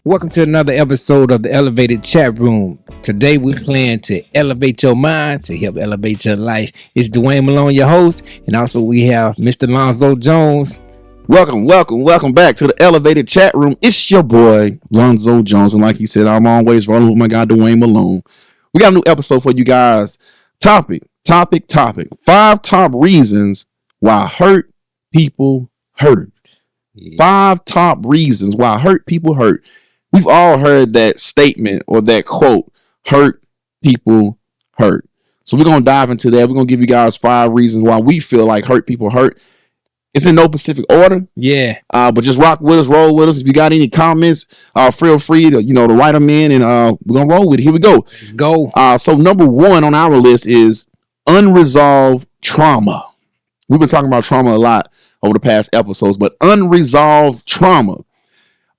Welcome to another episode of the Elevated Chat Room. Today we plan to elevate your mind to help elevate your life. It's Dwayne Malone, your host, and also we have Mr. Lonzo Jones. Welcome back to the Elevated Chat Room. It's your boy, Lonzo Jones, and like he said, I'm always rolling with my guy, Dwayne Malone. We got a new episode for you guys. Topic. 5 top reasons why hurt people hurt. 5 top reasons why hurt people hurt. We've all heard that statement or that quote, hurt people hurt. So we're going to dive into that. We're going to give you guys 5 reasons why we feel like hurt people hurt. It's in no specific order. Yeah. But just rock with us, roll with us. If you got any comments, feel free to, to write them in, and we're going to roll with it. Here we go. Let's go. So number 1 on our list is unresolved trauma. We've been talking about trauma a lot over the past episodes, but unresolved trauma.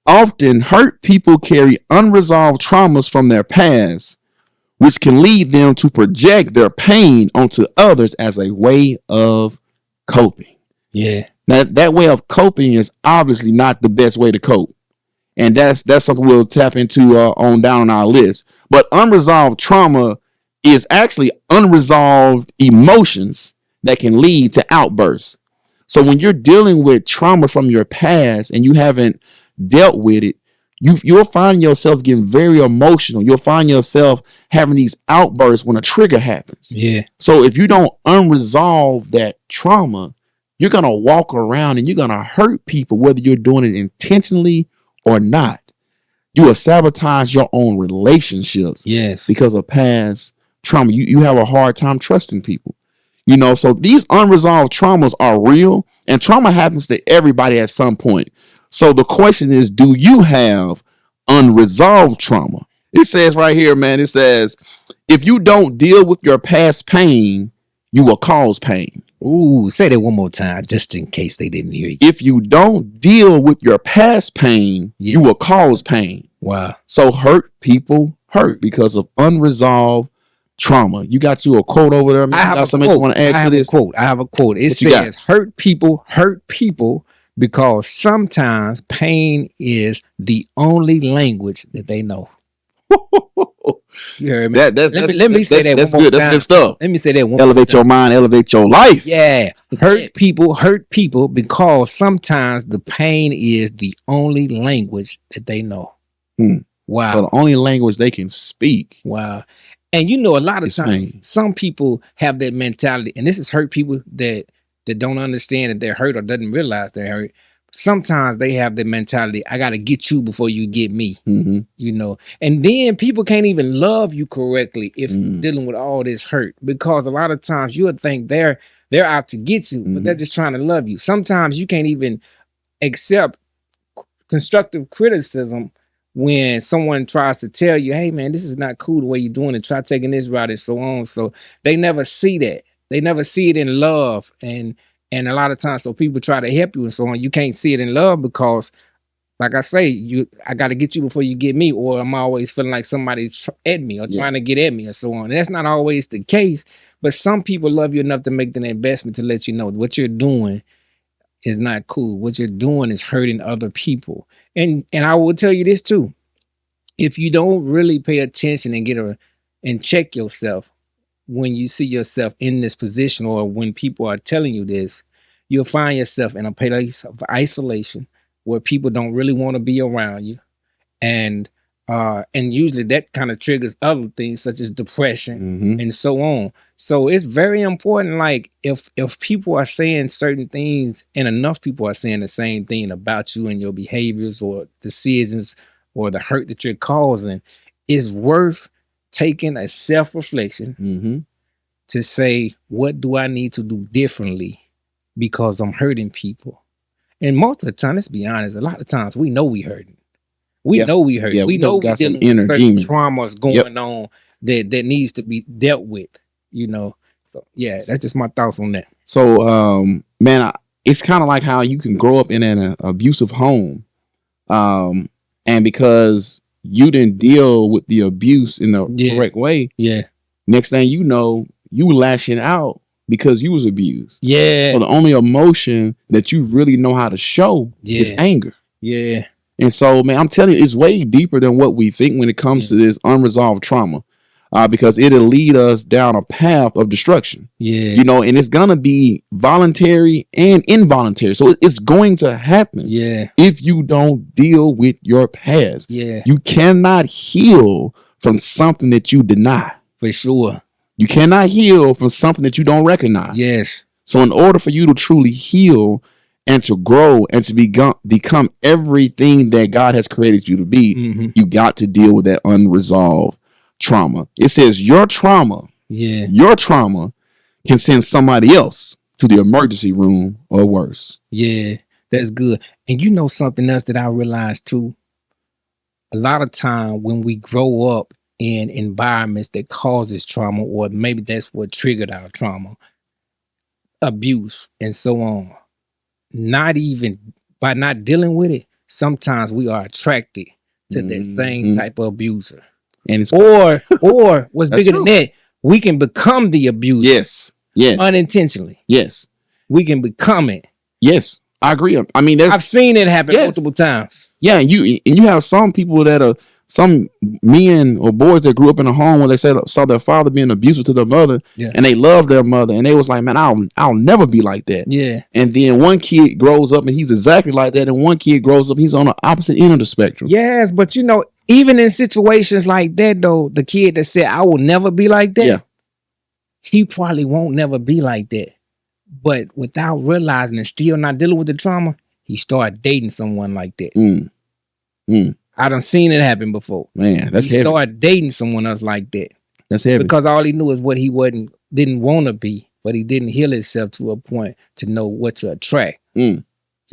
Often hurt people carry unresolved traumas from their past, which can lead them to project their pain onto others as a way of coping. Yeah. Now, that way of coping is obviously not the best way to cope. And that's something we'll tap into on down on our list. But unresolved trauma is actually unresolved emotions that can lead to outbursts. So when you're dealing with trauma from your past and you haven't dealt with it, you'll find yourself getting very emotional. You'll find yourself having these outbursts when a trigger happens. Yeah. So if you don't unresolve that trauma, you're going to walk around and you're going to hurt people, whether you're doing it intentionally or not. You will sabotage your own relationships. Yes. Because of past trauma. You have a hard time trusting people. So these unresolved traumas are real, and trauma happens to everybody at some point. So the question is, do you have unresolved trauma? It says right here, man, it says, if you don't deal with your past pain, you will cause pain. Ooh, say that one more time, just in case they didn't hear you. If you don't deal with your past pain, you will cause pain. Wow. So hurt people hurt because of unresolved trauma. You got you a quote over there, man? I have a quote. You want to add to this? I have a quote. It says, hurt people because sometimes pain is the only language that they know. You heard me? Let me say that one more time. That's good. That's good stuff. Let me say that one Elevate more time. your mind, elevate your life. Yeah. Hurt people because sometimes the pain is the only language that they know. Wow. So the only language they can speak. Wow. And a lot of times some people have that mentality, and this is hurt people that don't understand that they're hurt or doesn't realize they're hurt. Sometimes they have the mentality, I got to get you before you get me, and then people can't even love you correctly if you're dealing with all this hurt, because a lot of times you would think they're out to get you, but they're just trying to love you. Sometimes you can't even accept constructive criticism when someone tries to tell you, hey man, this is not cool the way you're doing it, try taking this route and so on. So they never see that. They never see it in love. And a lot of times, so people try to help you and so on. You can't see it in love because, like I say, I got to get you before you get me, or I'm always feeling like somebody's at me or trying to get at me or so on. And that's not always the case, but some people love you enough to make an investment to let you know what you're doing is not cool. What you're doing is hurting other people. And I will tell you this too. If you don't really pay attention and check yourself, when you see yourself in this position, or when people are telling you this, you'll find yourself in a place of isolation where people don't really want to be around you. And usually that kind of triggers other things such as depression and so on. So it's very important. Like if people are saying certain things and enough people are saying the same thing about you and your behaviors or decisions or the hurt that you're causing, it's worth taking a self-reflection to say, what do I need to do differently because I'm hurting people? And most of the time, let's be honest, a lot of times we know we hurting. We know we hurt. Yeah, we know got we some dealing inner with certain demons traumas going on that needs to be dealt with, So yeah, that's just my thoughts on that. So man, it's kind of like how you can grow up in an abusive home. And because you didn't deal with the abuse in the correct way, Yeah. next thing you know, you lashing out because you was abused. Yeah. So the only emotion that you really know how to show is anger. Yeah. And so, man, I'm telling you, it's way deeper than what we think when it comes to this unresolved trauma. Because it'll lead us down a path of destruction. Yeah. You know, and it's gonna be voluntary and involuntary. So it's going to happen. Yeah. If you don't deal with your past. Yeah. You cannot heal from something that you deny. For sure. You cannot heal from something that you don't recognize. Yes. So in order for you to truly heal and to grow and to become everything that God has created you to be, you got to deal with that unresolved trauma. It says your trauma can send somebody else to the emergency room or worse. Yeah, that's good. And you know something else that I realized too? A lot of time when we grow up in environments that causes trauma, or maybe that's what triggered our trauma, abuse and so on, not even by not dealing with it, sometimes we are attracted to that same type of abuser. And it's or what's bigger than that, we can become the abuser. Yes. Unintentionally. Yes. We can become it. Yes. I agree. I mean, I've seen it happen multiple times. Yeah, and you have some people that are some men or boys that grew up in a home where they saw their father being abusive to their mother, and they loved their mother, and they was like, man, I'll never be like that. Yeah. And then one kid grows up and he's exactly like that, and one kid grows up, he's on the opposite end of the spectrum. Yes, but you know, even in situations like that, though, the kid that said, I will never be like that, he probably won't never be like that. But without realizing and still not dealing with the trauma, he started dating someone like that. I done seen it happen before. Man, that's heavy. He started dating someone else like that. That's heavy. Because all he knew is what he didn't want to be, but he didn't heal himself to a point to know what to attract. You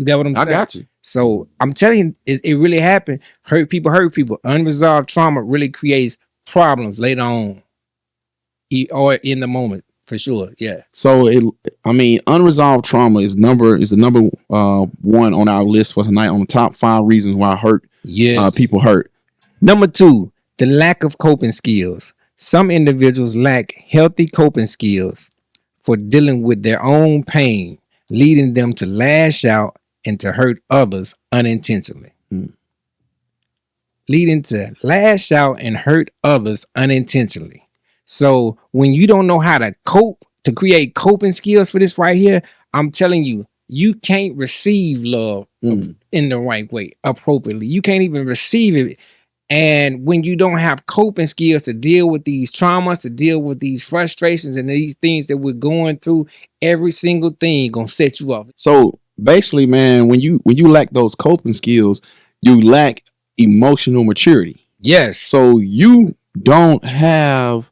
got what I'm saying? I got you. So I'm telling you, it really happened. Hurt people. Unresolved trauma really creates problems later on, or in the moment, for sure. Yeah. So unresolved trauma is the number one on our list for tonight on the top 5 reasons why people hurt. Number 2, the lack of coping skills. Some individuals lack healthy coping skills for dealing with their own pain, leading them to lash out and to hurt others unintentionally. Leading to lash out and hurt others unintentionally. So when you don't know how to cope, to create coping skills for this right here, I'm telling you, you can't receive love in the right way, appropriately. You can't even receive it. And when you don't have coping skills to deal with these traumas, to deal with these frustrations and these things that we're going through, every single thing gonna set you off. So basically, man, when you lack those coping skills, you lack emotional maturity. Yes. So you don't have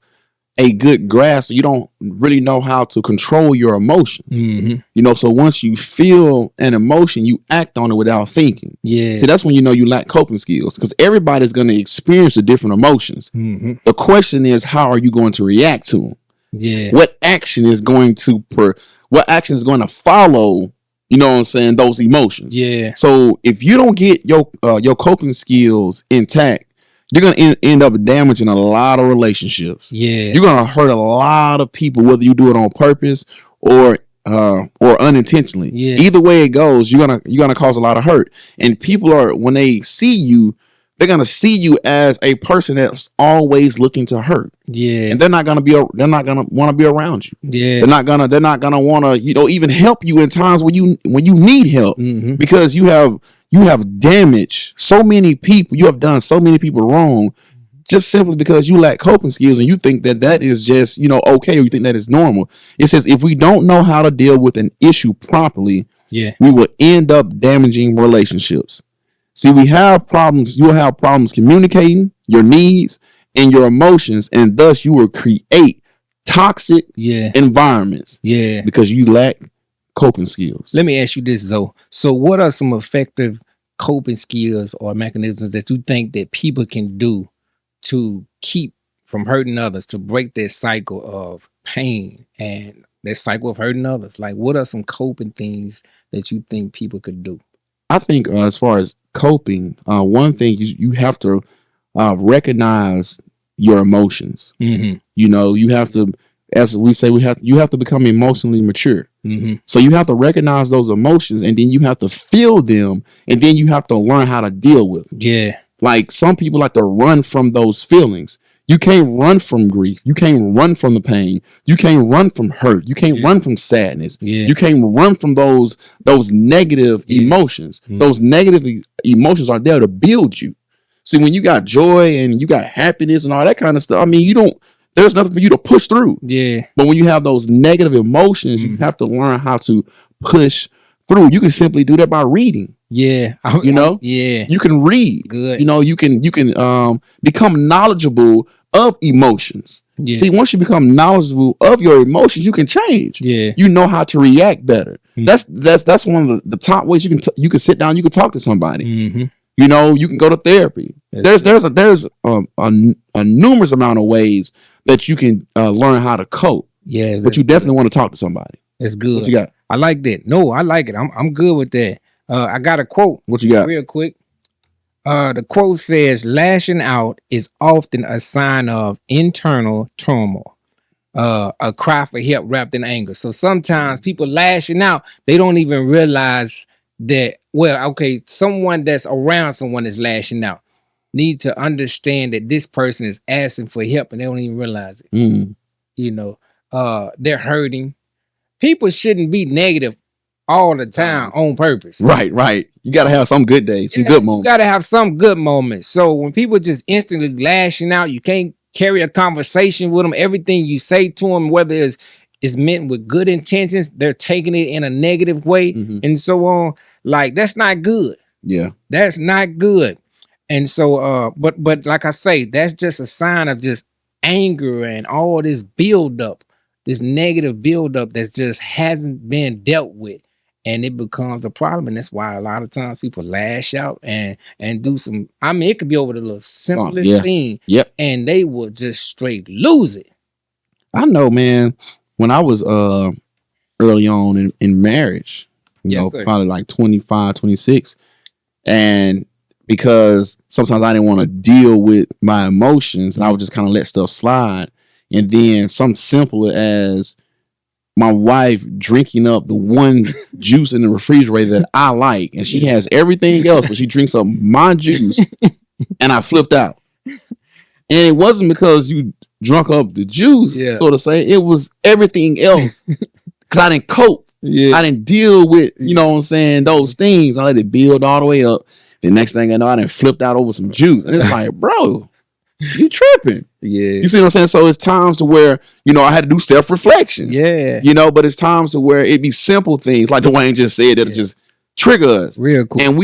a good grasp. You don't really know how to control your emotion. You know, so once you feel an emotion, you act on it without thinking. Yeah. See, that's when you know you lack coping skills, because everybody's going to experience the different emotions. The question is, how are you going to react to them? Yeah. What action is going to follow, you know what I'm saying, those emotions? Yeah. So if you don't get your coping skills intact, you're going to end up damaging a lot of relationships. Yeah. You're going to hurt a lot of people, whether you do it on purpose or unintentionally. Yeah. Either way it goes, you're going to cause a lot of hurt. And people when they see you, they're going to see you as a person that's always looking to hurt. Yeah. And they're not going to want to be around you. Yeah. They're not going to want to, even help you in times when you need help, because you have damaged so many people. You have done so many people wrong just simply because you lack coping skills, and you think that is just, okay, or you think that is normal. It says if we don't know how to deal with an issue properly, we will end up damaging relationships. See, we have problems. You'll have problems communicating your needs and your emotions, and thus you will create toxic environments. Yeah. Because you lack coping skills. Let me ask you this, Zoe. So what are some effective coping skills or mechanisms that you think that people can do to keep from hurting others, to break that cycle of pain and that cycle of hurting others? Like, what are some coping things that you think people could do? I think as far as coping, one thing you have to recognize your emotions. You have to as we say, you have to become emotionally mature. Mm-hmm. So you have to recognize those emotions, and then you have to feel them, and then you have to learn how to deal with them. Yeah. Like some people like to run from those feelings. You can't run from grief. You can't run from the pain. You can't run from hurt. You can't run from sadness. Yeah. You can't run from those negative emotions. Mm-hmm. Those negative emotions are there to build you. See, when you got joy and you got happiness and all that kind of stuff, I mean, there's nothing for you to push through. Yeah. But when you have those negative emotions, you have to learn how to push through. You can simply do that by reading. Yeah. Yeah. You can read. Good. You can become knowledgeable of emotions. Yeah. See, once you become knowledgeable of your emotions, you can change. Yeah. You know how to react better. That's one of the top ways you can sit down, you can talk to somebody. Mm-hmm. You can go to therapy. There's a numerous amount of ways that you can learn how to cope. Yeah, but you definitely want to talk to somebody. That's good. What you got? I like that. No, I like it. I'm good with that. I got a quote. What you got? Real quick. The quote says, "Lashing out is often a sign of internal turmoil, a cry for help wrapped in anger." So sometimes people lashing out, they don't even realize that. Well, okay, someone that's around someone is lashing out need to understand that this person is asking for help, and they don't even realize it. Mm. They're hurting. People shouldn't be negative all the time on purpose. Right. You got to have some good days, some good moments. You got to have some good moments. So when people just instantly lashing out, you can't carry a conversation with them. Everything you say to them, whether it's meant with good intentions, they're taking it in a negative way and so on. Like, that's not good. Yeah. That's not good. And so, but like I say, that's just a sign of just anger and all this buildup, this negative buildup that just hasn't been dealt with. And it becomes a problem. And that's why a lot of times people lash out and do some, I mean, it could be over the little simplest thing. Yep. And they will just straight lose it. I know, man. When I was early on in marriage, probably like 25, 26. And because sometimes I didn't want to deal with my emotions and I would just kind of let stuff slide. And then something simple as my wife drinking up the one juice in the refrigerator that I like, and she has everything else, but she drinks up my juice, and I flipped out. And it wasn't because you drunk up the juice, so to say. It was everything else. Because I didn't cope. Yeah. I didn't deal with, those things. I let it build all the way up. The next thing I know, I done flipped out over some juice. And it's like, bro, you tripping. Yeah. You see what I'm saying? So it's times to where, I had to do self-reflection. Yeah. But it's times to where it be simple things, like Dwayne just said, that'll just trigger us. Real cool. And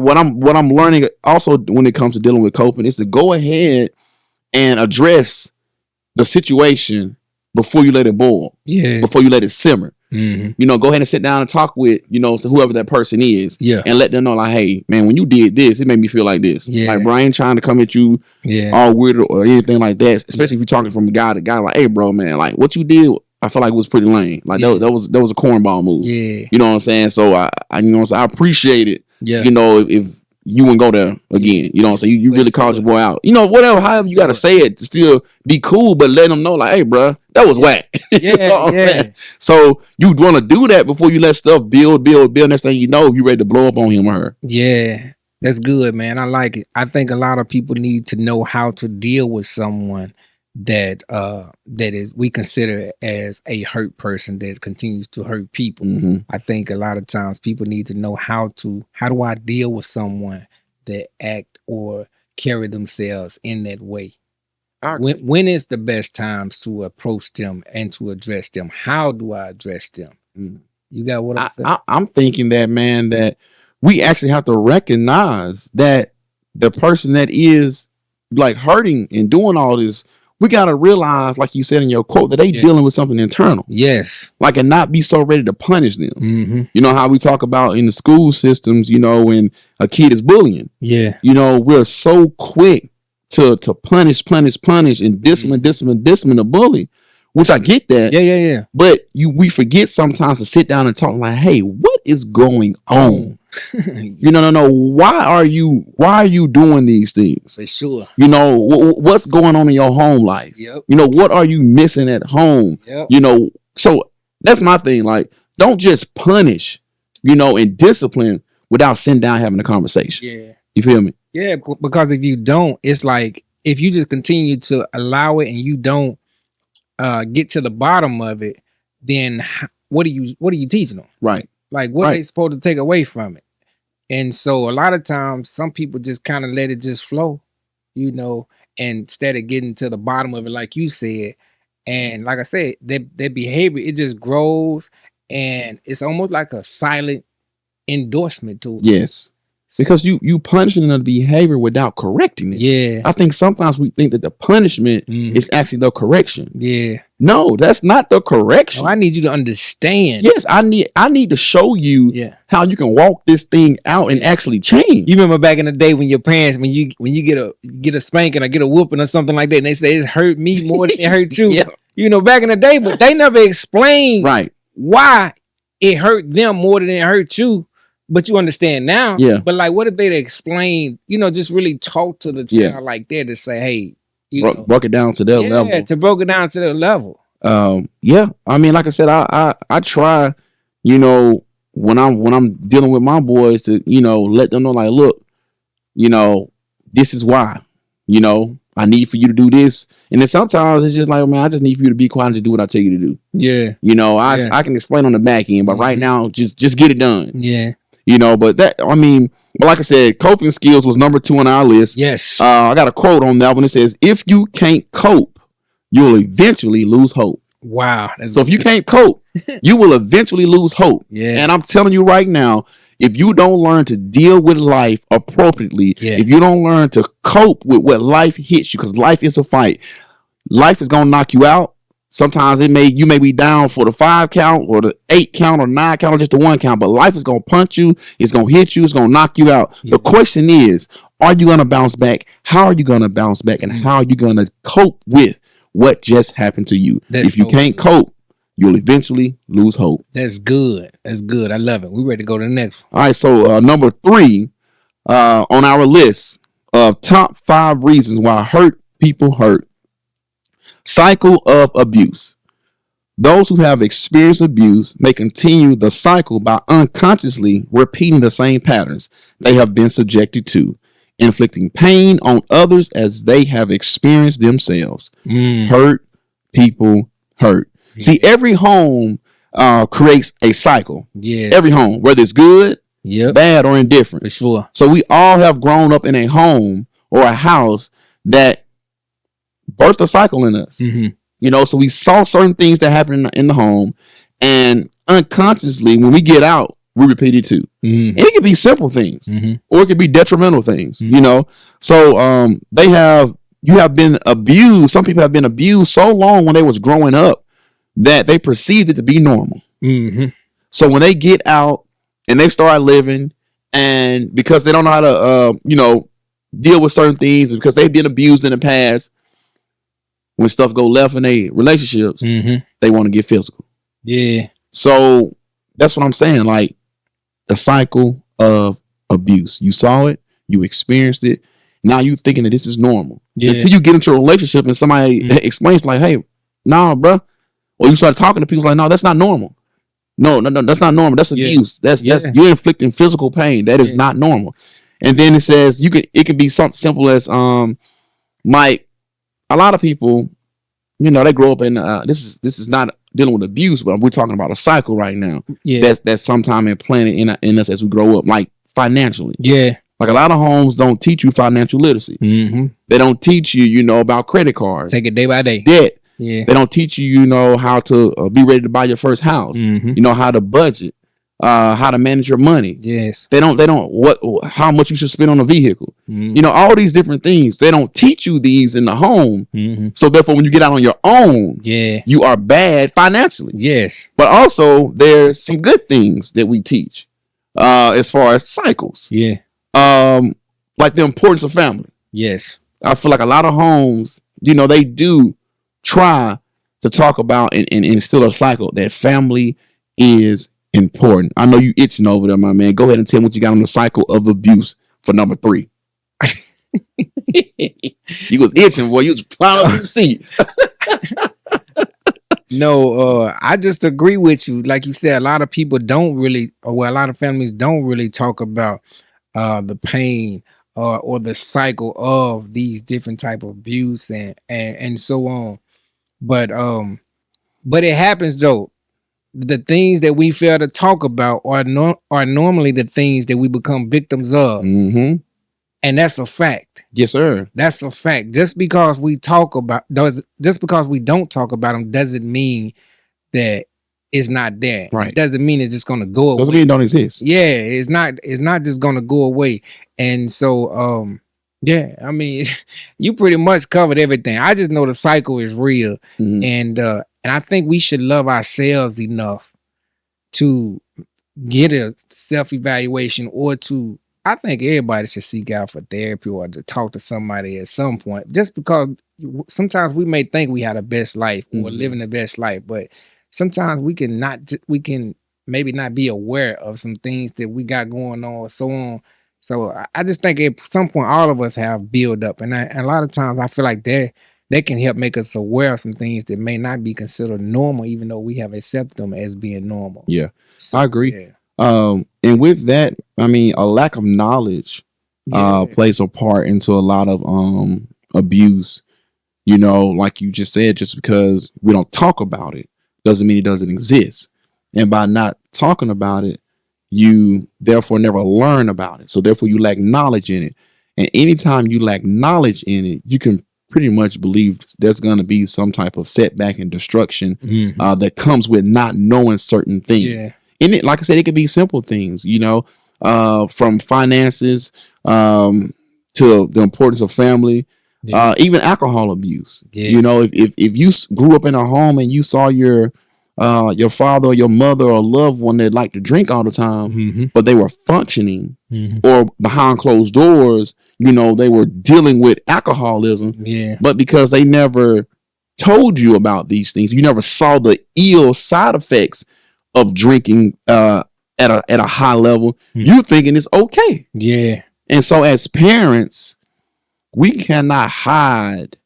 what I'm learning also when it comes to dealing with coping is to go ahead and address the situation before you let it boil. Yeah. Before you let it simmer. Mm-hmm. Go ahead and sit down and talk with, so whoever that person is. Yeah. And let them know, like, hey, man, when you did this, it made me feel like this. Yeah. Like, Brian trying to come at you all weird or anything like that, especially if you're talking from guy to guy, like, hey, bro, man, like, what you did, I feel like it was pretty lame. Like, that was a cornball move. Yeah. You know what I'm saying? So, I appreciate it. Yeah. If you wouldn't go there again. You know what I'm saying? You really called your boy out. However you got to say it to still be cool, but let them know, like, hey, bro, that was whack. Yeah, So you want to do that before you let stuff build. Next thing you know, you ready to blow up on him or her. Yeah, that's good, man. I like it. I think a lot of people need to know how to deal with someone that is we consider as a hurt person that continues to hurt people. Mm-hmm. I think a lot of times people need to know how do I deal with someone that act or carry themselves in that way. When is the best times to approach them and to address them? How do I address them? Mm-hmm. You got what I'm saying? I'm thinking that, man, that we actually have to recognize that the person that is like hurting and doing all this, we got to realize, like you said in your quote, that they dealing with something internal. Yes. Like, and not be so ready to punish them. Mm-hmm. You know how we talk about in the school systems, when a kid is bullying. Yeah. We're so quick to punish and discipline a bully, which I get that. Yeah. But we forget sometimes to sit down and talk like, hey, what is going on? No. Why are you doing these things? For sure. What's going on in your home life? Yep. What are you missing at home? Yep. So that's my thing. Like, don't just punish, and discipline without sitting down having a conversation. Yeah. You feel me? Yeah, because if you don't, it's like if you just continue to allow it and you don't get to the bottom of it, then what are you teaching them? Right. Like, what are they supposed to take away from it? And so a lot of times some people just kind of let it just flow, and instead of getting to the bottom of it, like you said, and like I said, their behavior, it just grows, and it's almost like a silent endorsement to it. Yes. Because you punishing the behavior without correcting it. Yeah. I think sometimes we think that the punishment is actually the correction. Yeah. No, that's not the correction. Oh, I need you to understand. Yes, I need to show you how you can walk this thing out and actually change. You remember back in the day when your parents, when you get a spanking or get a whooping or something like that, and they say it's hurt me more than it hurt you. Yeah. Back in the day, but they never explained why it hurt them more than it hurt you. But you understand now. Yeah. But like, what if they explain, just really talk to the child like that to say, hey, broke it down to their level. Yeah, to broke it down to their level. Yeah. I mean, like I said, I try, when I'm dealing with my boys to, let them know, like, look, this is why, I need for you to do this. And then sometimes it's just like, man, I just need for you to be quiet and just do what I tell you to do. Yeah. I can explain on the back end, but right now, just get it done. Yeah. But like I said, coping skills was number 2 on our list. Yes. I got a quote on that one. It says, if you can't cope, you'll eventually lose hope. Wow. So if you can't cope, you will eventually lose hope. Yeah. And I'm telling you right now, if you don't learn to deal with life appropriately, if you don't learn to cope with what life hits you, because life is a fight, life is going to knock you out. Sometimes you may be down for the 5 count or the 8 count or 9 count or just the 1 count, but life is going to punch you. It's going to hit you. It's going to knock you out. Yeah. The question is, are you going to bounce back? How are you going to bounce back? And how are you going to cope with what just happened to you? If you can't cope, you'll eventually lose hope. That's good. That's good. I love it. We're ready to go to the next one. All right. So number 3 on our list of top 5 reasons why hurt people hurt. Cycle of abuse. Those who have experienced abuse may continue the cycle by unconsciously repeating the same patterns they have been subjected to, inflicting pain on others as they have experienced themselves. Hurt people hurt. Yeah. See, every home creates a cycle. Yeah. Every home, whether it's good, bad, or indifferent. For sure. So we all have grown up in a home or a house that birthed a cycle in us. So we saw certain things that happen in the home, and unconsciously, when we get out, we repeat it too. And it could be simple things, or it could be detrimental things. So you have been abused. Some people have been abused so long when they was growing up that they perceived it to be normal. So when they get out and they start living, and because they don't know how to deal with certain things, because they've been abused in the past, when stuff go left in their relationships, they want to get physical. Yeah. So that's what I'm saying. Like, the cycle of abuse. You saw it, you experienced it. Now you thinking that this is normal. Yeah. Until you get into a relationship and somebody explains, like, hey, nah, bro. Or you start talking to people like, no, that's not normal. No, that's not normal. That's abuse. That's you're inflicting physical pain. That is not normal. And then it says it can be something simple as like, a lot of people, they grow up in this is not dealing with abuse, but we're talking about a cycle right now. Yeah. That's sometime implanted in us as we grow up, like financially. Yeah. Like, a lot of homes don't teach you financial literacy. They don't teach you, about credit cards. Take it day by day. Debt. Yeah. They don't teach you, how to be ready to buy your first house. How to budget. How to manage your money. Yes. They don't how much you should spend on a vehicle. All these different things. They don't teach you these in the home. So therefore, when you get out on your own, you are bad financially. Yes. But also, there's some good things that we teach as far as cycles. Yeah. Like the importance of family. Yes. I feel like a lot of homes, they do try to talk about and instill a cycle that family is important. I know you itching over there, my man. Go ahead and tell me what you got on the cycle of abuse for number 3. You was itching, boy. You was plowing up your seat. No, I just agree with you. Like you said, a lot of people don't really, or well, a lot of families don't really talk about the pain or the cycle of these different type of abuse and so on. But it happens though. The things that we fail to talk about are normally the things that we become victims of, Mm-hmm. and that's a fact. Yes, sir. That's a fact. Just because we don't talk about them doesn't mean that it's not there. Right. It doesn't mean it's just gonna go away. Doesn't mean it don't exist. Yeah, it's not just gonna go away. And so yeah, I mean, you pretty much covered everything. I just know the cycle is real. Mhm. And I think we should love ourselves enough to get a self-evaluation, or to, I think everybody should seek out for therapy or to talk to somebody at some point, just because sometimes we may think we have the best life or Mhm. living the best life, but sometimes we can maybe not be aware of some things that we got going on or so on. So I just think at some point all of us have build up, and a lot of times I feel like that can help make us aware of some things that may not be considered normal, even though we have accepted them as being normal. Yeah, So, I agree. Yeah. And with that, I mean, a lack of knowledge Yeah. plays a part into a lot of abuse. You know, like you just said, just because we don't talk about it doesn't mean it doesn't exist. And by not talking about it, you therefore never learn about it. So therefore you lack knowledge in it. And anytime you lack knowledge in it, you can pretty much believe there's going to be some type of setback and destruction Mhm. that comes with not knowing certain things. Yeah. And it, like I said, it could be simple things, you know, from finances to the importance of family, Yeah. even alcohol abuse. Yeah. You know, if you grew up in a home and you saw your father or your mother or loved one that liked to drink all the time, Mhm. but they were functioning, Mhm. or behind closed doors, you know, they were dealing with alcoholism, Yeah. but because they never told you about these things, you never saw the ill side effects of drinking at a high level, you thinking it's okay. Yeah. And so as parents, we cannot hide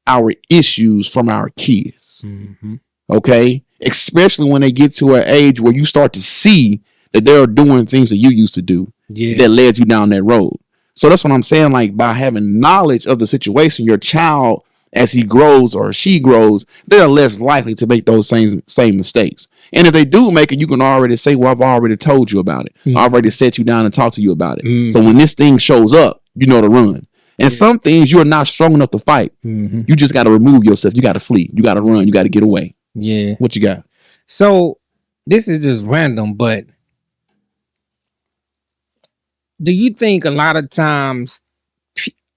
our issues from our kids. Mhm. Okay? Especially when they get to an age where you start to see that they're doing things that you used to do Yeah. that led you down that road. So that's what I'm saying. Like, by having knowledge of the situation, your child, as he grows or she grows, they're less likely to make those same mistakes. And if they do make it, you can already say, well, I've already told you about it. I already set you down and talked to you about it. Mhm. So when this thing shows up, you know to run. And some things you're not strong enough to fight. Mhm. You just got to remove yourself. You got to flee. You got to run. You got to get away. Yeah. What you got? So this is just random, but do you think a lot of times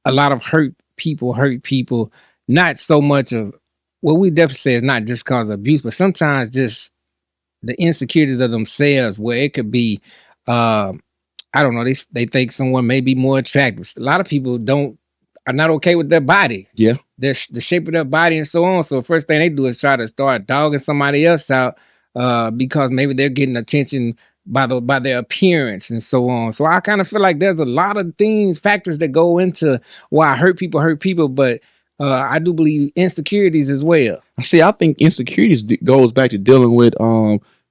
a lot of hurt people, not so much of, well, we definitely say it's not just cause of abuse, but sometimes just the insecurities of themselves, where it could be I don't know, they think someone may be more attractive. A lot of people are not okay with their body. Yeah. The shape of their body and so on. So the first thing they do is try to start dogging somebody else out because maybe they're getting attention by their appearance and so on. So I kind of feel like there's a lot of factors that go into why hurt people, but I do believe insecurities as well. See, I think insecurities goes back to dealing with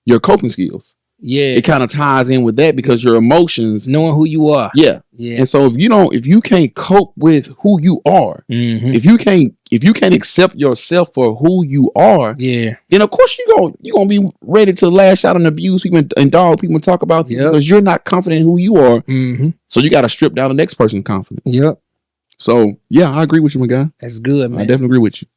your coping skills. Yeah. It kind of ties in with that because your emotions, knowing who you are. Yeah. Yeah. And so if you can't cope with who you are, Mhm. if you can't accept yourself for who you are, Yeah. then of course you're gonna be ready to lash out and abuse people and dog people and talk about Yep. because you're not confident in who you are. Mhm. So you got to strip down the next person's confidence. Yep. So yeah, I agree with you, my guy. That's good, man. I definitely agree with you.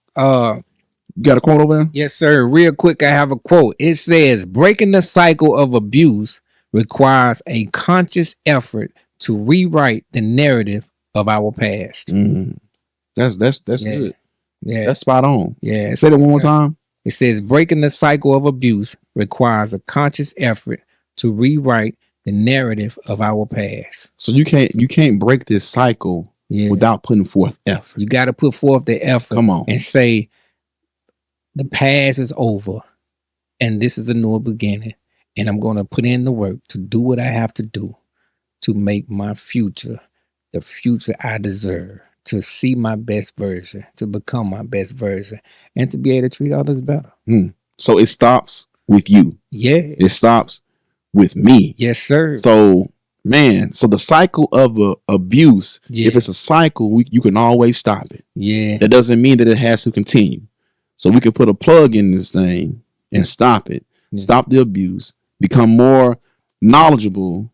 You got a quote over there? Yes, sir. Real quick, I have a quote. It says, "Breaking the cycle of abuse requires a conscious effort to rewrite the narrative of our past." Mm. That's Yeah. good. Yeah. That's spot on. Yeah. Say that one more time. It says, "Breaking the cycle of abuse requires a conscious effort to rewrite the narrative of our past." So you can't break this cycle without putting forth effort. You got to put forth the effort. Come on. And say, the past is over and this is a new beginning. and I'm going to put in the work to do what I have to do to make my future the future I deserve, to see my best version, to become my best version, and to be able to treat others better. So it stops with you. Yeah. It stops with me. Yes, sir. So, man, so the cycle of abuse, if it's a cycle, you can always stop it. Yeah. That doesn't mean that it has to continue. So we can put a plug in this thing and stop it. Stop the abuse, become more knowledgeable,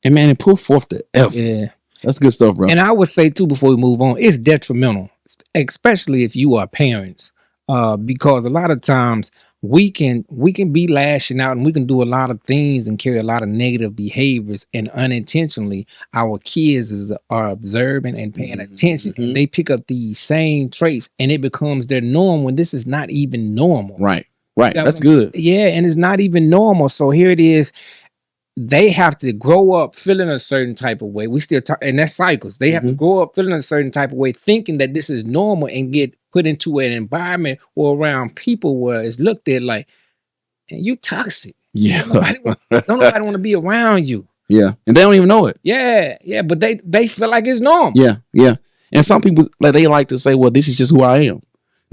and man, and put forth the effort. Yeah. That's good stuff, bro. And I would say too, before we move on, it's detrimental, especially if you are parents, because a lot of times we can be lashing out and we can do a lot of things and carry a lot of negative behaviors, and unintentionally our kids are observing and paying attention, and they pick up these same traits, and it becomes their norm when this is not even normal. Right. That's good. Yeah, and it's not even normal. So here it is. They have to grow up feeling a certain type of way. We still talk, and that's cycles. They have to grow up feeling a certain type of way, thinking that this is normal, and get put into an environment or around people where it's looked at like, and you toxic. Yeah. Don't nobody want to be around you. Yeah. And they don't even know it. Yeah. But they feel like it's normal. Yeah. And some people, like, they like to say, well, this is just who I am.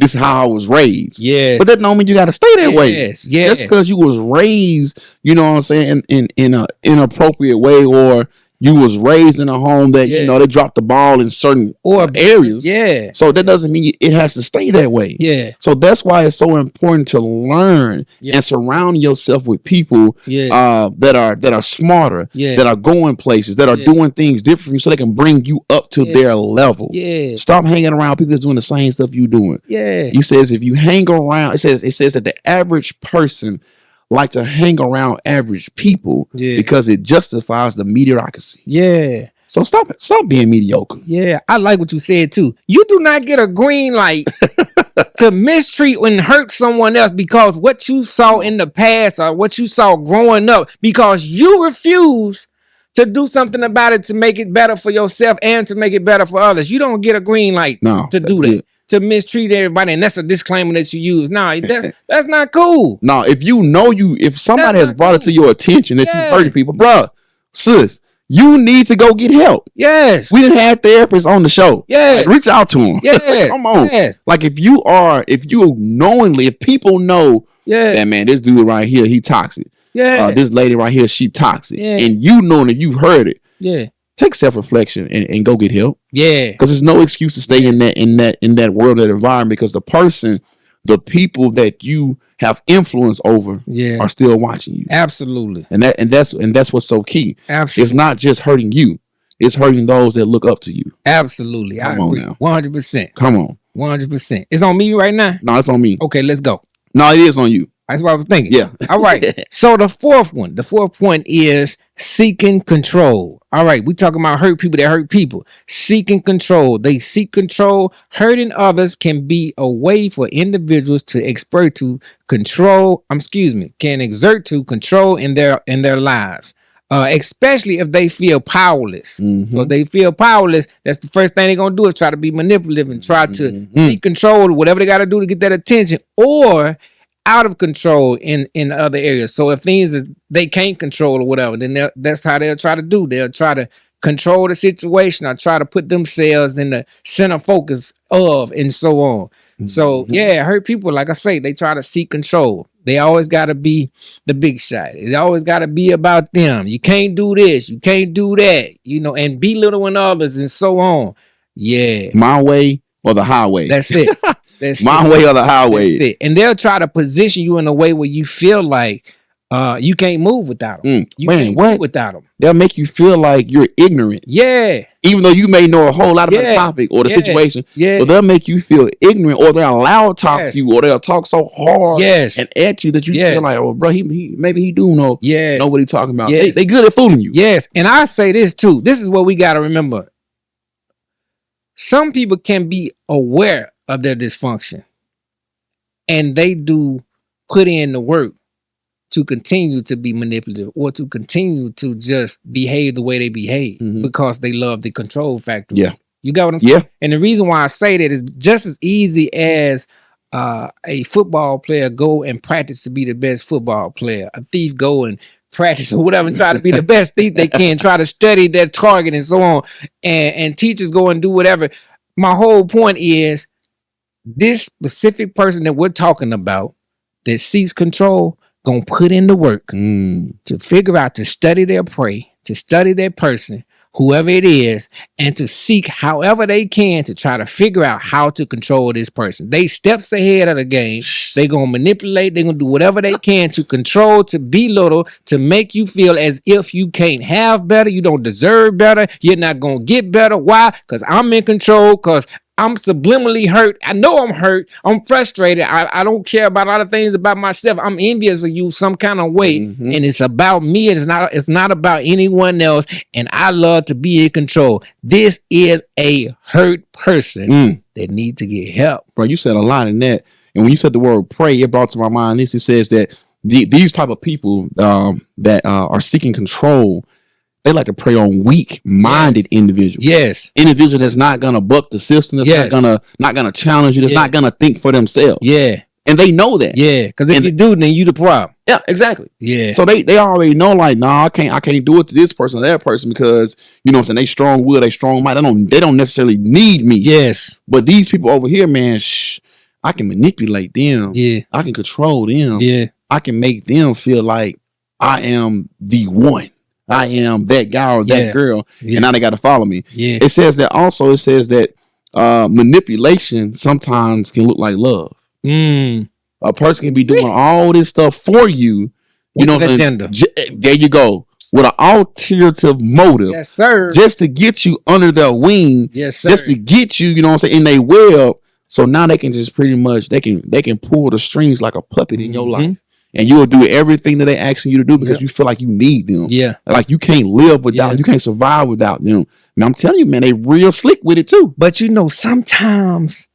This is how I was raised. Yeah. But that don't mean you got to stay that way. Yes. Just because you was raised, you know what I'm saying, in an inappropriate way, or you was raised in a home that, you know, they dropped the ball in certain areas. Yeah. So that doesn't mean it has to stay that way. Yeah. So that's why it's so important to learn and surround yourself with people that are smarter, that are going places, that are doing things different, so they can bring you up to their level. Yeah. Stop hanging around people that's doing the same stuff you doing. Yeah. He says if you hang around, it says that the average person like to hang around average people because it justifies the mediocrity. Yeah. So stop being mediocre. Yeah. I like what you said too. You do not get a green light to mistreat and hurt someone else because what you saw in the past or what you saw growing up, because you refuse to do something about it to make it better for yourself and to make it better for others. You don't get a green light to do that. To mistreat everybody, and that's a disclaimer that you use. Nah, that's not cool. No, if somebody has brought it to your attention that you hurt people, bro, sis, you need to go get help. Yes. We didn't have therapists on the show. Yeah. Like, reach out to them. Yeah. Come on. Yes. Like if people know that, man, this dude right here, he toxic. Yeah. This lady right here, she toxic. Yeah. And you know that you've heard it. Yeah. Take self-reflection and go get help. Yeah. Because there's no excuse to stay in that world, that environment, because the people that you have influence over are still watching you. Absolutely. And that's what's so key. Absolutely. It's not just hurting you. It's hurting those that look up to you. Absolutely. Come on now. 100%. Come on. 100%. It's on me right now? No, it's on me. Okay, let's go. No, it is on you. That's what I was thinking. Yeah. All right. So the fourth point is seeking control. All right. We talking about hurt people that hurt people. Seeking control. They seek control. Hurting others can be a way for individuals to exert to control in their lives. Especially if they feel powerless. So if they feel powerless, that's the first thing they're going to do is try to be manipulative and try to seek control, whatever they got to do to get that attention, or out of control in other areas. So if things they can't control or whatever, then that's how they'll try to do. They'll try to control the situation or try to put themselves in the center focus of, and so on. So hurt people, like I say, they try to seek control. They always got to be the big shot. It always got to be about them. You can't do this. You can't do that. And belittling others and so on. Yeah. My way or the highway. That's it. My way or the highway. That's it. And they'll try to position you in a way where you feel like you can't move without them. You can't move without them. They'll make you feel like you're ignorant. Yeah. Even though you may know a whole lot about the topic or the situation. Yeah. But they'll make you feel ignorant, or they'll allow to talk to you, or they'll talk so hard and at you that you feel like, oh, bro, maybe he do know what he's talking about. They good at fooling you. Yes. And I say this too. This is what we got to remember. Some people can be aware of their dysfunction, and they do put in the work to continue to be manipulative or to continue to just behave the way they behave because they love the control factor. Yeah. You got what I'm saying? Yeah. And the reason why I say that is just as easy as a football player go and practice to be the best football player. A thief go and practice or whatever and try to be the best thief they can, try to study their target and so on. And teachers go and do whatever. My whole point is this specific person that we're talking about that seeks control gonna put in the work to figure out, to study their prey, to study their person, whoever it is, and to seek however they can to try to figure out how to control this person. They steps ahead of the game. They gonna manipulate. They gonna do whatever they can to control, to belittle, to make you feel as if you can't have better, you don't deserve better, you're not gonna get better. Why? Because I'm in control, because I'm subliminally hurt. I know I'm hurt. I'm frustrated. I don't care about other things about myself. I'm envious of you some kind of way. And it's about me. It's not about anyone else. And I love to be in control. This is a hurt person that need to get help. Bro, you said a lot in that. And when you said the word pray, it brought to my mind this. It says that these type of people that are seeking control, they like to prey on weak-minded individuals. Yes. Individual that's not gonna buck the system, that's not gonna challenge you, that's not gonna think for themselves. Yeah. And they know that. Yeah. Because if you do, then you the problem. Yeah, exactly. Yeah. So they already know, like, nah, I can't do it to this person or that person because, you know what I'm saying, they strong will, they strong might. They don't necessarily need me. Yes. But these people over here, man, I can manipulate them. Yeah. I can control them. Yeah. I can make them feel like I am the one. I am that guy or that girl, and now they got to follow me. Yeah. It says that manipulation sometimes can look like love. A person can be doing all this stuff for you, you know, agenda. There you go, with an alternative motive. Yes, sir. Just to get you under their wing. Yes, sir. Just to get you, you know what I'm saying, in their web. So now they can just pretty much they can pull the strings like a puppet in your life. And you will do everything that they asking you to do because you feel like you need them. Yeah. Like you can't live without them. You can't survive without them. And I'm telling you, man, they real slick with it too. But you know, sometimes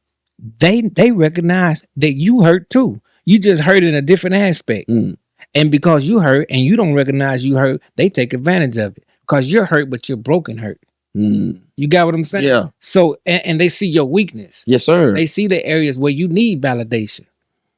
they recognize that you hurt too. You just hurt in a different aspect. And because you hurt and you don't recognize you hurt, they take advantage of it. Because you're hurt, but you're broken hurt. You got what I'm saying? Yeah. So, and they see your weakness. Yes, sir. They see the areas where you need validation.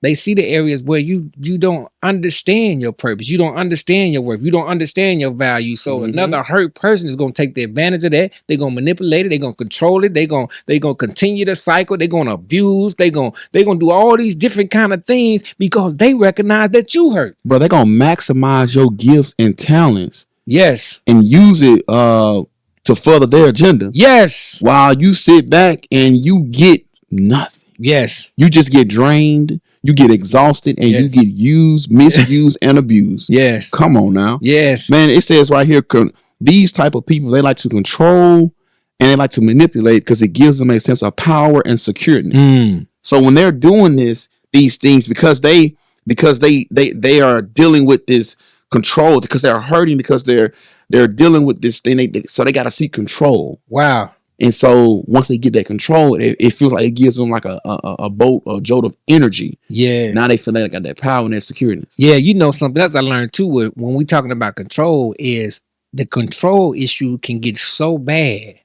They see the areas where you don't understand your purpose. You don't understand your worth. You don't understand your value. So another hurt person is going to take the advantage of that. They're going to manipulate it. They're going to control it. They're going to continue the cycle. They're going to abuse. They're going to do all these different kind of things because they recognize that you hurt. Bro, they're going to maximize your gifts and talents. Yes. And use it to further their agenda. Yes. While you sit back and you get nothing. Yes. You just get drained. You get exhausted and you get used, misused, and abused. Yes. Come on now. Yes. Man, it says right here, these type of people, they like to control and they like to manipulate because it gives them a sense of power and security. So when they're doing these things, because they are dealing with this control, because they're hurting, because they're dealing with this thing, so they got to seek control. Wow. And so once they get that control, it feels like it gives them like a jolt of energy. Yeah. Now they feel like they got that power and that security. Yeah, you know, something else I learned too when we talking about control is the control issue can get so bad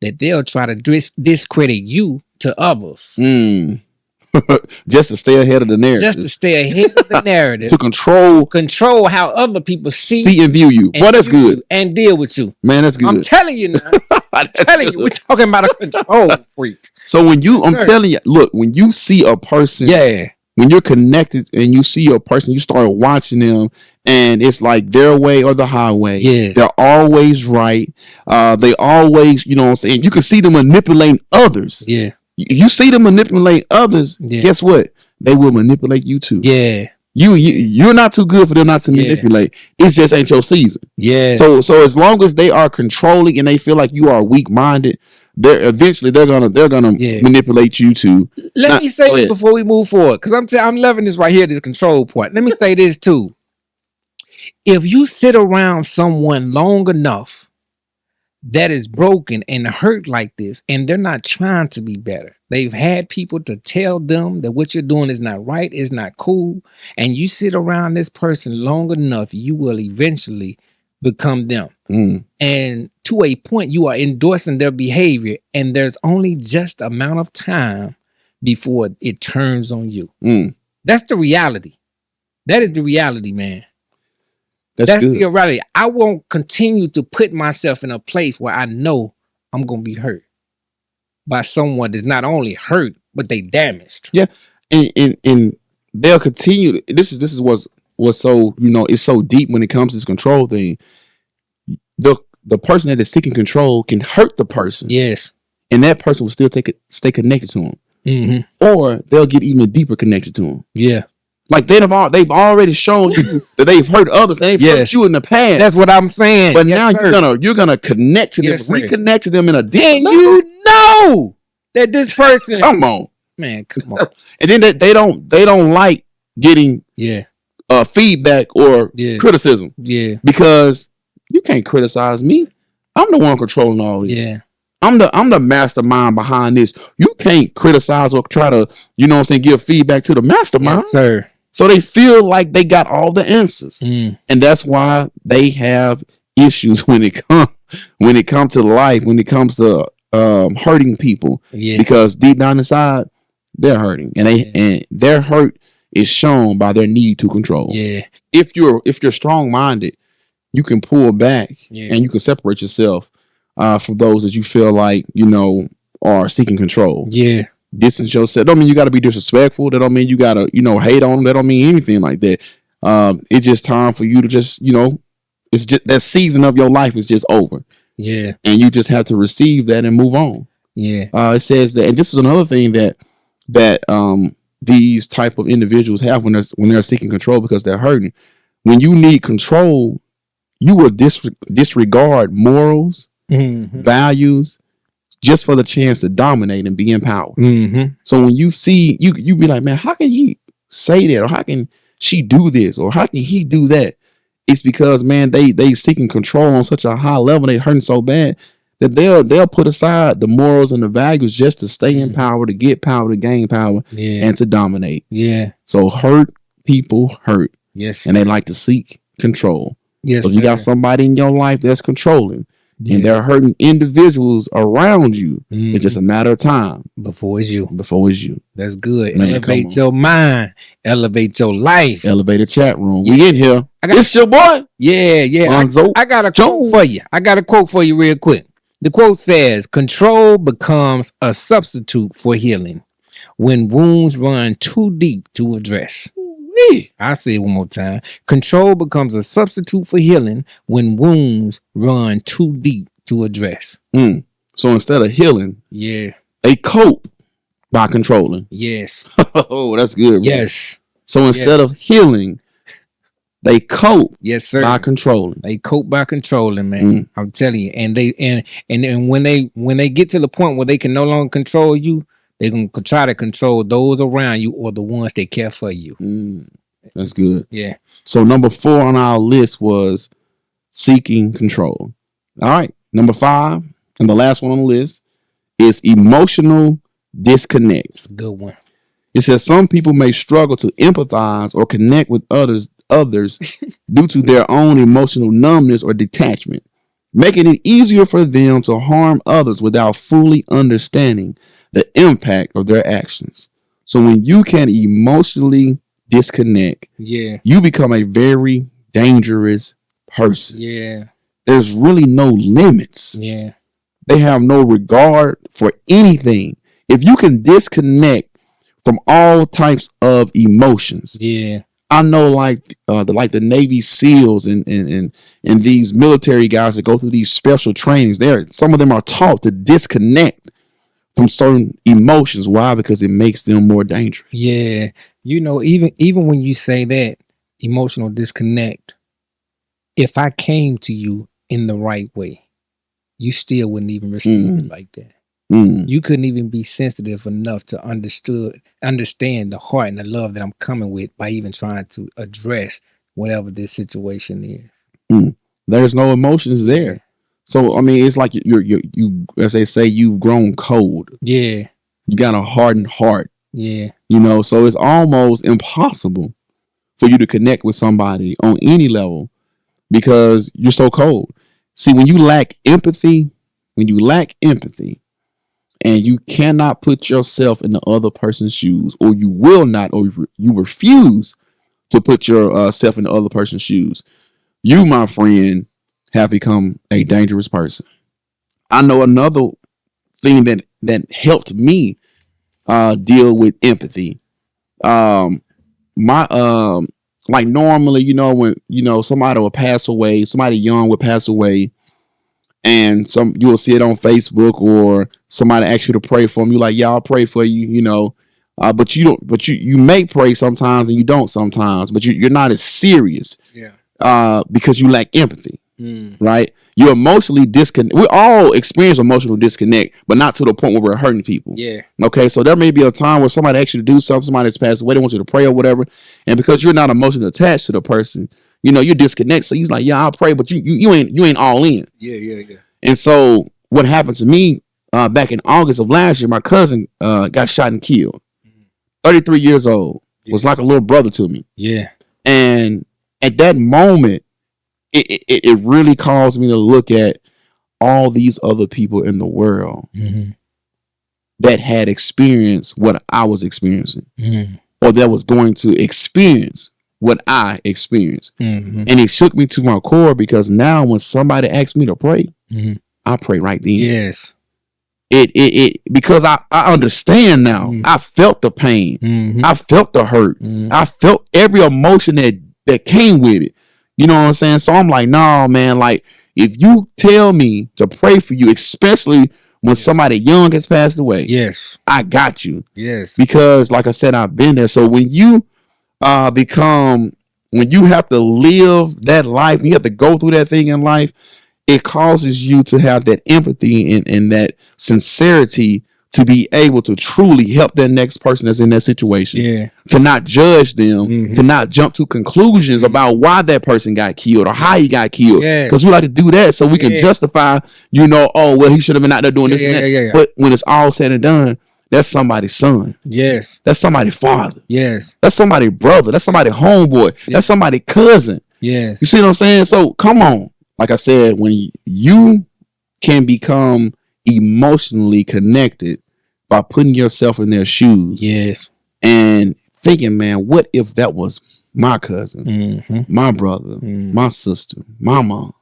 that they'll try to discredit you to others. Just to stay ahead of the narrative. Just to stay ahead of the narrative. To control how other people see and view you. Well, that's good. And deal with you. Man, that's good. I'm telling you now. I'm telling you, we're talking about a control freak. So I'm telling you, look, when you see a person, when you're connected and you see a person, you start watching them and it's like their way or the highway. Yeah. They're always right. They always, you know what I'm saying? You can see them manipulating others. Yeah. You see them manipulate others, guess what? They will manipulate you too. Yeah. You're not too good for them not to manipulate. It just ain't your season. Yeah. So as long as they are controlling and they feel like you are weak-minded, they're gonna manipulate you too. Let me say this before we move forward, because I'm loving this right here, this control point. Let me say this too. If you sit around someone long enough that is broken and hurt like this, and they're not trying to be better. They've had people to tell them that what you're doing is not right, is not cool. And you sit around this person long enough, you will eventually become them. And to a point, you are endorsing their behavior. And there's only just amount of time before it turns on you. Mm. That's the reality. That is the reality, man. That's good. The reality. I won't continue to put myself in a place where I know I'm gonna be hurt by someone that's not only hurt, but they damaged. Yeah. And they'll continue. This is what's so, it's so deep when it comes to this control thing. The person that is seeking control can hurt the person. Yes. And that person will still stay connected to him. Mm-hmm. Or they'll get even deeper connected to him. Yeah. Like they've already shown you that they've hurt others. They've hurt you in the past. That's what I'm saying. But now you're gonna connect to them, reconnect to them in a different level. You know that this person. Come on, man. Come on. And then they don't like getting feedback or criticism. Yeah. Because you can't criticize me. I'm the one controlling all this. Yeah. I'm the mastermind behind this. You can't criticize or try to, give feedback to the mastermind. Yes, sir. So they feel like they got all the answers. Mm. And that's why they have issues when it comes to life, when it comes to hurting people. Yeah. Because deep down inside, they're hurting. And their hurt is shown by their need to control. Yeah. If you're strong-minded, you can pull back and you can separate yourself from those that you feel like, are seeking control. Yeah. Distance yourself. Don't mean you got to be disrespectful. That don't mean you got to, hate on them. That don't mean anything like that. It's just time for you to just, it's just that season of your life is just over. Yeah. And you just have to receive that and move on. Yeah. It says that, and this is another thing that these type of individuals have when they're seeking control because they're hurting. When you need control, you will disregard morals, values, just for the chance to dominate and be in power. Mm-hmm. So when you see, you be like, man, how can he say that? Or how can she do this? Or how can he do that? It's because, man, they seeking control on such a high level. They hurting so bad that they'll put aside the morals and the values just to stay in power, to get power, to gain power, and to dominate. Yeah. So hurt people hurt. Yes. And they like to seek control. Yes. So if you got somebody in your life that's controlling, and they're hurting individuals around you, it's just a matter of time before it's you. That's good. Man, elevate your mind, elevate your life. Elevated chat room. We in here. It's your boy. Yeah. I got a quote for you. I got a quote for you real quick. The quote says, "Control becomes a substitute for healing when wounds run too deep to address." I say it one more time. Control becomes a substitute for healing when wounds run too deep to address. So instead of healing, they cope by controlling. Yes. Oh, that's good. Bro. Yes. So instead of healing, they cope. Yes, sir. By controlling. They cope by controlling, man. I'm telling you. And when they get to the point where they can no longer control you, they're going to try to control those around you or the ones that care for you. That's good. Yeah. So number 4 on our list was seeking control. All right. Number 5, and the last one on the list, is emotional disconnect. It's a good one. It says some people may struggle to empathize or connect with others due to their own emotional numbness or detachment, making it easier for them to harm others without fully understanding the impact of their actions. So when you can emotionally disconnect, you become a very dangerous person. Yeah. There's really no limits. Yeah. They have no regard for anything. If you can disconnect from all types of emotions. Yeah. I know like the Navy SEALs and these military guys that go through these special trainings, some of them are taught to disconnect from certain emotions. Why? Because it makes them more dangerous. Yeah. Even when you say that emotional disconnect, if I came to you in the right way, you still wouldn't even respond it like that. You couldn't even be sensitive enough to understand the heart and the love that I'm coming with by even trying to address whatever this situation is. There's no emotions there. So I mean, it's like you as they say, you've grown cold. Yeah. You got a hardened heart. Yeah. So it's almost impossible for you to connect with somebody on any level because you're so cold. See, when you lack empathy, and you cannot put yourself in the other person's shoes, or you will not, or you refuse to put yourself in the other person's shoes, you, my friend, have become a dangerous person. I know another thing that helped me deal with empathy. My like normally, when somebody will pass away, somebody young will pass away, and you will see it on Facebook, or somebody asks you to pray for them. You're like, yeah, I'll pray for you, but you don't. But you may pray sometimes and you don't sometimes. But you're not as serious, because you lack empathy, right? You're emotionally disconnect. We all experience emotional disconnect, but not to the point where we're hurting people. Yeah. Okay, so there may be a time where somebody asks you to do something, somebody that's passed away, they want you to pray or whatever, and because you're not emotionally attached to the person, you're disconnected. So he's like, yeah, I'll pray, but you ain't all in. Yeah. And so what happened to me back in August of last year, my cousin got shot and killed. 33 years old. Was like a little brother to me. Yeah. And at that moment, it really caused me to look at all these other people in the world that had experienced what I was experiencing, or that was going to experience what I experienced. And it shook me to my core, because now when somebody asks me to pray, I pray right then. Yes. It because I understand now. I felt the pain. I felt the hurt. I felt every emotion that came with it. You know what I'm saying? So I'm like, no, man, like, if you tell me to pray for you, especially when somebody young has passed away, yes, I got you. Yes. Because like I said, I've been there. So when you when you have to live that life, you have to go through that thing in life, it causes you to have that empathy and that sincerity to be able to truly help that next person that's in that situation. Yeah. To not judge them, to not jump to conclusions about why that person got killed or how he got killed. Because we like to do that so we can justify, oh, well, he should have been out there doing this and that. Yeah. But when it's all said and done, that's somebody's son. Yes. That's somebody's father. Yes. That's somebody's brother. That's somebody's homeboy. Yes. That's somebody's cousin. Yes. You see what I'm saying? So come on. Like I said, when you can become emotionally connected by putting yourself in their shoes. Yes. And thinking, man, what if that was my cousin, my brother, my sister, my mom?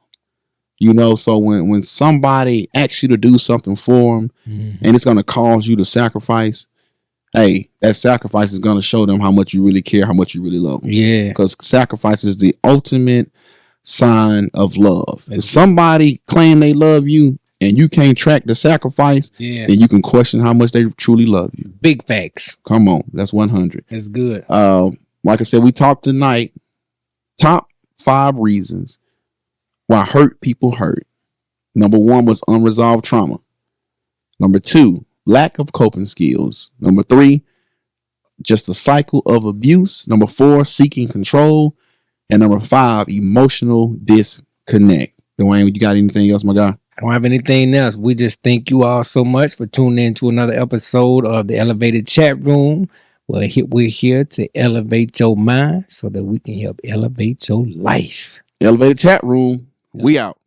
So when somebody asks you to do something for them, and it's going to cause you to sacrifice, hey, that sacrifice is going to show them how much you really care, how much you really love them. Yeah. Because sacrifice is the ultimate sign of love. If somebody claim they love you and you can't track the sacrifice, then you can question how much they truly love you. Big facts. Come on, that's 100. That's good. Like I said, we talked tonight. Top 5 reasons why hurt people hurt. Number 1 was unresolved trauma. Number 2, lack of coping skills. Number 3, just a cycle of abuse. Number 4, seeking control. And number 5, emotional disconnect. Dwayne, you got anything else, my guy? I don't have anything else. We just thank you all so much for tuning in to another episode of the Elevated Chat Room. We're here to elevate your mind so that we can help elevate your life. Elevated Chat Room, we out.